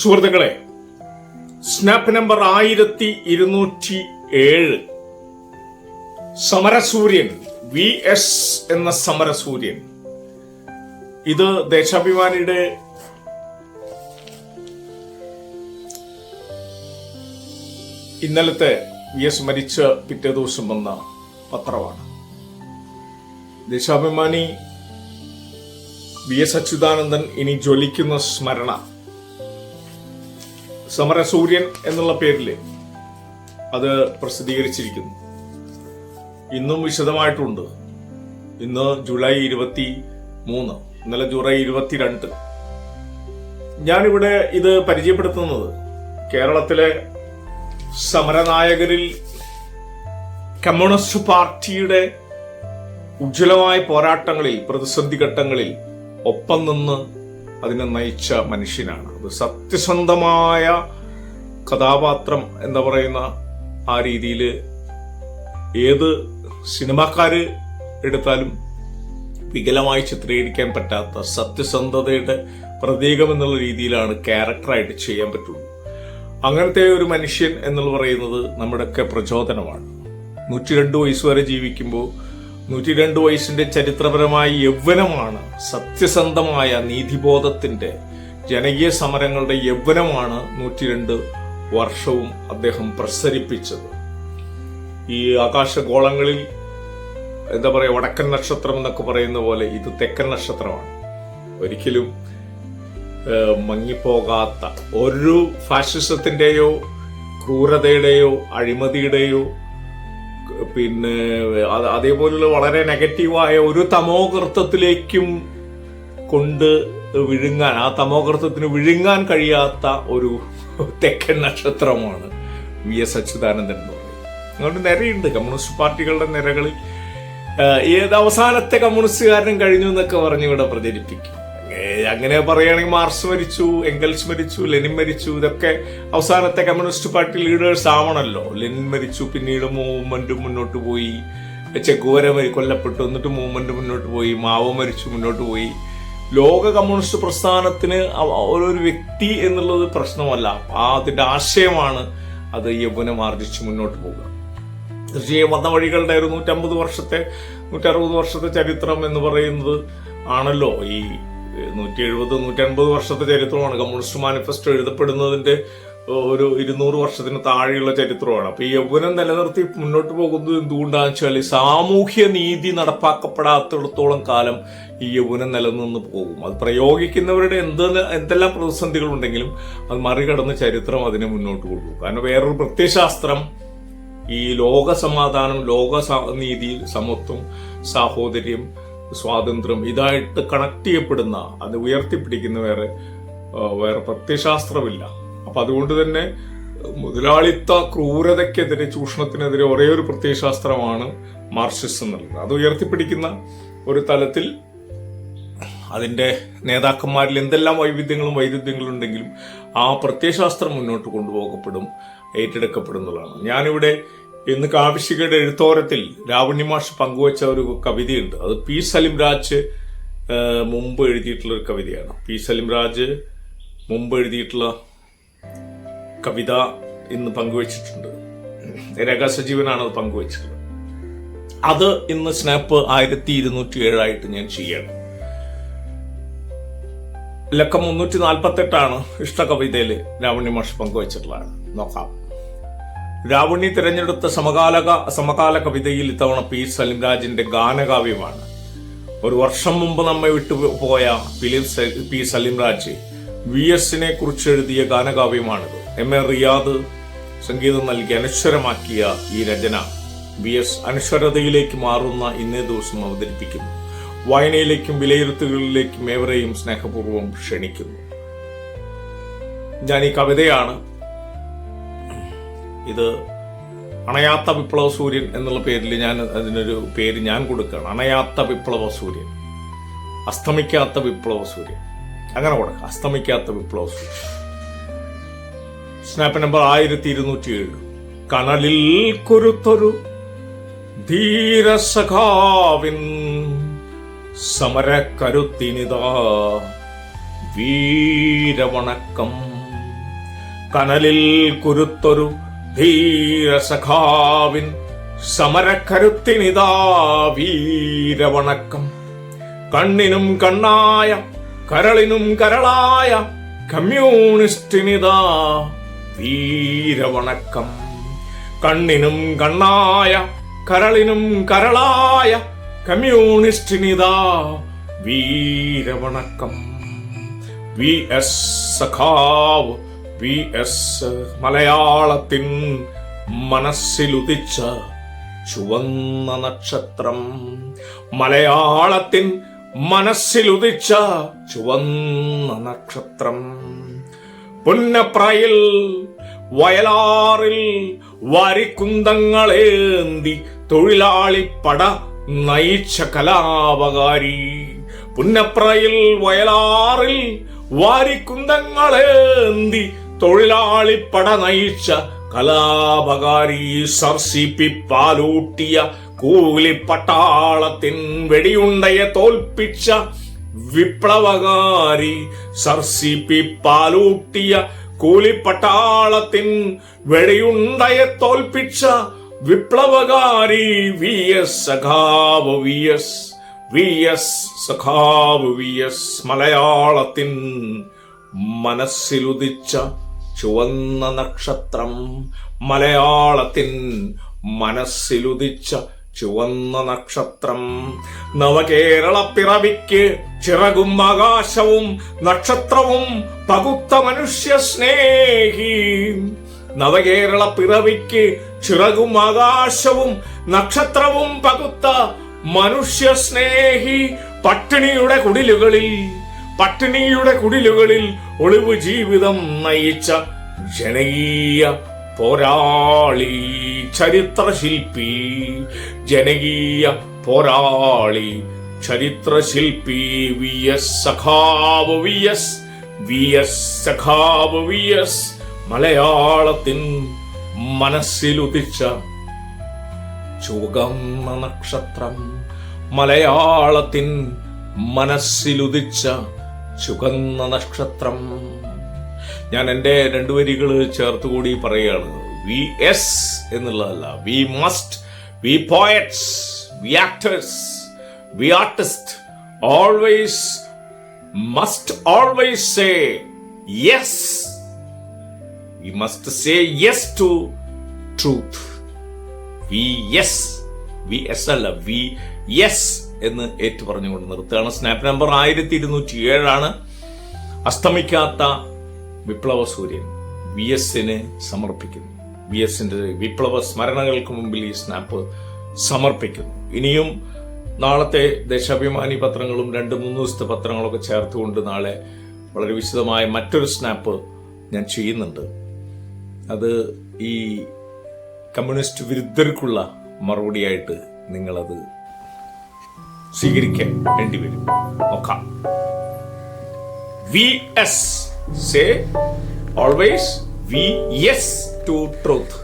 സുഹൃത്തുക്കളെ, snap number 1207 സമരസൂര്യൻ VS എന്ന സമരസൂര്യൻ. ഇത് ദേശാഭിമാനിയുടെ ഇന്നലത്തെ VS മരിച്ച പിറ്റേ ദിവസം വന്ന പത്രമാണ്. ദേശാഭിമാനി VS അച്യുതാനന്ദൻ ഇനി ജ്വലിക്കുന്ന സ്മരണ സമരസൂര്യൻ എന്നുള്ള പേരില് അത് പ്രസിദ്ധീകരിച്ചിരിക്കുന്നു. ഇന്നും വിശദമായിട്ടുണ്ട്. ഇന്ന് ജൂലൈ 23, ഇന്നലെ ജൂലൈ 22. ഞാനിവിടെ ഇത് പരിചയപ്പെടുത്തുന്നത് കേരളത്തിലെ സമരനായകരിൽ കമ്മ്യൂണിസ്റ്റ് പാർട്ടിയുടെ ഉജ്ജ്വലമായ പോരാട്ടങ്ങളിൽ, പ്രതിസന്ധി ഘട്ടങ്ങളിൽ ഒപ്പം നിന്ന് അതിനെ നയിച്ച മനുഷ്യനാണ്. അത് സത്യസന്ധമായ കഥാപാത്രം എന്ന് പറയുന്ന ആ രീതിയിൽ ഏത് സിനിമാക്കാര് എടുത്താലും വികലമായി ചിത്രീകരിക്കാൻ പറ്റാത്ത സത്യസന്ധതയുടെ പ്രതീകം എന്നുള്ള രീതിയിലാണ് ക്യാരക്ടറായിട്ട് ചെയ്യാൻ പറ്റുള്ളൂ. അങ്ങനത്തെ ഒരു മനുഷ്യൻ എന്ന് പറയുന്നത് നമ്മുടെയൊക്കെ പ്രചോദനമാണ്. 102 വയസ്സ് വരെ ജീവിക്കുമ്പോൾ 102 വയസ്സിന്റെ ചരിത്രപരമായ യൗവനമാണ്, സത്യസന്ധമായ നീതിബോധത്തിന്റെ ജനകീയ സമരങ്ങളുടെ യൗവനമാണ് 102 വർഷവും അദ്ദേഹം പ്രസരിപ്പിച്ചത്. ഈ ആകാശഗോളങ്ങളിൽ എന്താ പറയുക, വടക്കൻ നക്ഷത്രം എന്നൊക്കെ പറയുന്ന പോലെ ഇത് തെക്കൻ നക്ഷത്രമാണ്. ഒരിക്കലും മങ്ങിപ്പോകാത്ത, ഒരു ഫാഷിസത്തിന്റെയോ ക്രൂരതയുടെയോ അഴിമതിയുടെയോ പിന്നെ അതേപോലുള്ള വളരെ നെഗറ്റീവായ ഒരു തമോഗർത്തത്തിലേക്കും കൊണ്ട് വിഴുങ്ങാൻ, ആ തമോഗർത്തത്തിന് വിഴുങ്ങാൻ കഴിയാത്ത ഒരു തെക്കൻ നക്ഷത്രമാണ് VS അച്യുതാനന്ദൻ എന്ന് പറയുന്നത്. അതുകൊണ്ട് നിരയുണ്ട് കമ്മ്യൂണിസ്റ്റ് പാർട്ടികളുടെ നിരകളിൽ. ഏത് അവസാനത്തെ കമ്മ്യൂണിസ്റ്റുകാരനും കഴിഞ്ഞു എന്നൊക്കെ പറഞ്ഞ് ഇവിടെ പ്രചരിപ്പിക്കും. അങ്ങനെ പറയുകയാണെങ്കിൽ മാർക്സ് മരിച്ചു, എംഗൽസ് മരിച്ചു, ലെനിൻ മരിച്ചു. ഇതൊക്കെ അവസാനത്തെ കമ്മ്യൂണിസ്റ്റ് പാർട്ടി ലീഡേഴ്സ് ആവണല്ലോ. ലെനിൻ മരിച്ചു, പിന്നീട് മൂവ്മെന്റ് മുന്നോട്ട് പോയി. ചെഗുവേര കൊല്ലപ്പെട്ടു, എന്നിട്ട് മൂവ്മെന്റ് മുന്നോട്ട് പോയി. മാവോ മരിച്ചു, മുന്നോട്ട് പോയി. ലോക കമ്മ്യൂണിസ്റ്റ് പ്രസ്ഥാനത്തിന് ഒരു വ്യക്തി എന്നുള്ളത് പ്രശ്നമല്ല, അതിന്റെ ആശയമാണ് അത് യൗവനം ആർജിച്ച് മുന്നോട്ട് പോകുക. തീർച്ചയായും വന്ന വഴികളുടെ ഒരു 150 വർഷത്തെ 160 വർഷത്തെ ചരിത്രം എന്ന് പറയുന്നത് ആണല്ലോ. ഈ 170-180 വർഷത്തെ ചരിത്രമാണ്. കമ്മ്യൂണിസ്റ്റ് മാനിഫെസ്റ്റോ എഴുതപ്പെടുന്നതിന്റെ ഒരു 200 വർഷത്തിന് താഴെയുള്ള ചരിത്രമാണ്. അപ്പൊ ഈ യൗവനം നിലനിർത്തി മുന്നോട്ട് പോകുന്നത് എന്തുകൊണ്ടാണെന്ന് വെച്ചാൽ സാമൂഹ്യ നീതി നടപ്പാക്കപ്പെടാത്തിടത്തോളം കാലം ഈ യൗവനം നിലനിന്ന് പോകും. അത് പ്രയോഗിക്കുന്നവരുടെ എന്തെല്ലാം പ്രതിസന്ധികളുണ്ടെങ്കിലും അത് മറികടന്ന് ചരിത്രം അതിനെ മുന്നോട്ട് കൊണ്ടുപോകും. കാരണം വേറൊരു പ്രത്യയശാസ്ത്രം ഈ ലോക സമാധാനം, ലോക നീതി, സമത്വം, സാഹോദര്യം, സ്വാതന്ത്ര്യം ഇതായിട്ട് കണക്ട് ചെയ്യപ്പെടുന്ന, അത് ഉയർത്തിപ്പിടിക്കുന്ന വേറെ പ്രത്യയശാസ്ത്രമില്ല. അപ്പൊ അതുകൊണ്ട് തന്നെ മുതലാളിത്ത ക്രൂരതയ്ക്കെതിരെ, ചൂഷണത്തിനെതിരെ ഒരേ ഒരു പ്രത്യയശാസ്ത്രമാണ് മാർക്സിസം എന്നുള്ളത്. അത് ഉയർത്തിപ്പിടിക്കുന്ന ഒരു തലത്തിൽ അതിന്റെ നേതാക്കന്മാരിൽ എന്തെല്ലാം വൈരുദ്ധ്യങ്ങളും ഉണ്ടെങ്കിലും ആ പ്രത്യയശാസ്ത്രം മുന്നോട്ട് കൊണ്ടുപോകപ്പെടും, ഏറ്റെടുക്കപ്പെടുന്നതാണ്. ഞാനിവിടെ ഇന്ന് കാവിശികയുടെ എഴുത്തോരത്തിൽ രാവണ്യമാഷ് പങ്കുവച്ച ഒരു കവിതയുണ്ട്. അത് പി സലിംരാജ് മുമ്പ് എഴുതിയിട്ടുള്ള ഒരു കവിതയാണ്. പി സലിംരാജ് മുമ്പ് എഴുതിയിട്ടുള്ള കവിത ഇന്ന് പങ്കുവച്ചിട്ടുണ്ട്. രേഖാ സജീവനാണ് അത് പങ്കുവച്ചിട്ടുള്ളത്. അത് ഇന്ന് സ്നാപ്പ് 1207 ആയിട്ട് ഞാൻ ചെയ്യണം. ലക്കം 348 ഇഷ്ടകവിതയില് രാവണ്യമാഷ് പങ്കുവച്ചിട്ടുള്ളതാണ്. നോക്കാം. രാവണി തിരഞ്ഞെടുത്ത സമകാല കവിതയിൽ ഇത്തവണ പി സലിംരാജിന്റെ ഗാനകാവ്യമാണ്. ഒരു വർഷം മുമ്പ് നമ്മെ വിട്ടുപോയ പി സലിംരാജ് VSനെ കുറിച്ച് എഴുതിയ ഗാനകാവ്യമാണിത്. MA റിയാദ് സംഗീതം നൽകി അനശ്വരമാക്കിയ ഈ രചന VS അനശ്വരതയിലേക്ക് മാറുന്ന ഇന്നേ ദിവസം അവതരിപ്പിക്കുന്നു. വായനയിലേക്കും വിലയിരുത്തലുകളിലേക്കും ഏവരെയും സ്നേഹപൂർവ്വം ക്ഷണിക്കുന്നു. ഞാൻ ഈ കവിതയാണ്, ഇത് അണയാത്ത വിപ്ലവ സൂര്യൻ എന്നുള്ള പേരിൽ അതിനൊരു പേര് ഞാൻ കൊടുക്കുകയാണ്. അണയാത്ത വിപ്ലവ സൂര്യൻ, അസ്തമിക്കാത്ത വിപ്ലവ സൂര്യൻ, അങ്ങനെ കൊടുക്കുക. അസ്തമിക്കാത്ത വിപ്ലവ സൂര്യൻ. Snap number 1207. കനലിൽ കുരുത്തൊരു ധീരസഖാവിൻ സമരക്കരുത്തിനിതാ വീരവണക്കം. കനലിൽ കുരുത്തൊരു ധീരസഖാവിൻ സമരക്കരുത്തിനിതാ വീരവണക്കം. കണ്ണിനും കണ്ണായ കരളിനും കരളായ കമ്മ്യൂണിസ്റ്റിനിതാ വീരവണക്കം. കണ്ണിനും കണ്ണായ കരളിനും കരളായ കമ്മ്യൂണിസ്റ്റിനിതാ വീരവണക്കം. വി എസ് സഖാവ് വി എസ് മലയാളത്തിൻ മനസ്സിലുദിച്ച ചുവന്ന നക്ഷത്രം. മലയാളത്തിൻ മനസ്സിലുദിച്ച ചുവന്ന നക്ഷത്രം. പുന്നപ്രയിൽ വയലാറിൽ വാരിക്കുന്തങ്ങളേന്തി തൊഴിലാളിപ്പട നയിച്ച കലാപകാരി. പുന്നപ്രയിൽ വയലാറിൽ വാരിക്കുന്തങ്ങളേന്തി തൊഴിലാളിപ്പട നയിച്ച കലാപകാരി. സർ സി പി പാലൂട്ടിയ കൂലിപ്പട്ടാളത്തിൻ വെടിയുണ്ടയെ തോൽപ്പിച്ച വിപ്ലവകാരി. സർ സി പി പാലൂട്ടിയ കൂലിപ്പട്ടാളത്തിൻ വെടിയുണ്ടയെ തോൽപ്പിച്ച വിപ്ലവകാരി. വി എസ് സഖാവ് വി എസ് വി എസ് സഖാവ് വി എസ് മലയാളത്തിൻ മനസ്സിലുദിച്ച ചുവന്ന നക്ഷത്രം. മലയാളത്തിൻ മനസ്സിലുദിച്ച ചുവന്ന നക്ഷത്രം. നവകേരള പിറവിക്ക് ചിറകും ആകാശവും നക്ഷത്രവും പകുത്ത മനുഷ്യ സ്നേഹി. നവകേരള പിറവിക്ക് ചിറകും ആകാശവും നക്ഷത്രവും പകുത്ത മനുഷ്യ സ്നേഹി. പട്ടിണിയുടെ കുടിലുകളിൽ ഒളിവ് ജീവിതം നയിച്ച ജനകീയ പോരാളി ചരിത്രശില്പി. ജനകീയ പോരാളി ചരിത്രശില്പി വി എസ് സഖാവ് വി എസ് വി എസ് സഖാവ് വി എസ് മലയാളത്തിൻ മനസ്സിലുദിച്ച ചുവന്ന നക്ഷത്രം. മലയാളത്തിൻ മനസ്സിലുദിച്ച ചുവന്ന നക്ഷത്രം. ഞാൻ എൻ്റെ 2 വരികൾ ചേർത്തുകൂടി പറയുകയാണ്. വി എസ് എന്നുള്ളതല്ല, we must, we poets, we actors, we artist always must always say yes. We must say yes to truth. We yes, V S അല്ല, വി യെസ് എന്ന് ഏറ്റു പറഞ്ഞുകൊണ്ട് നിർത്തുകയാണ്. സ്നാപ്പ് നമ്പർ 1207 അസ്തമിക്കാത്ത വിപ്ലവ സൂര്യൻ വി എസിന് സമർപ്പിക്കുന്നു. വി എസിന്റെ വിപ്ലവ സ്മരണകൾക്ക് മുമ്പിൽ ഈ സ്നാപ്പ് സമർപ്പിക്കുന്നു. ഇനിയും നാളത്തെ ദേശാഭിമാനി പത്രങ്ങളും 2-3 ദിവസത്തെ പത്രങ്ങളൊക്കെ ചേർത്തുകൊണ്ട് നാളെ വളരെ വിശദമായ മറ്റൊരു സ്നാപ്പ് ഞാൻ ചെയ്യുന്നുണ്ട്. അത് ഈ കമ്മ്യൂണിസ്റ്റ് വിരുദ്ധർക്കുള്ള മറുപടിയായിട്ട് നിങ്ങളത് സ്വീകരിക്കാൻ വേണ്ടിവരും. നോക്കാം. V S say always we yes to truth.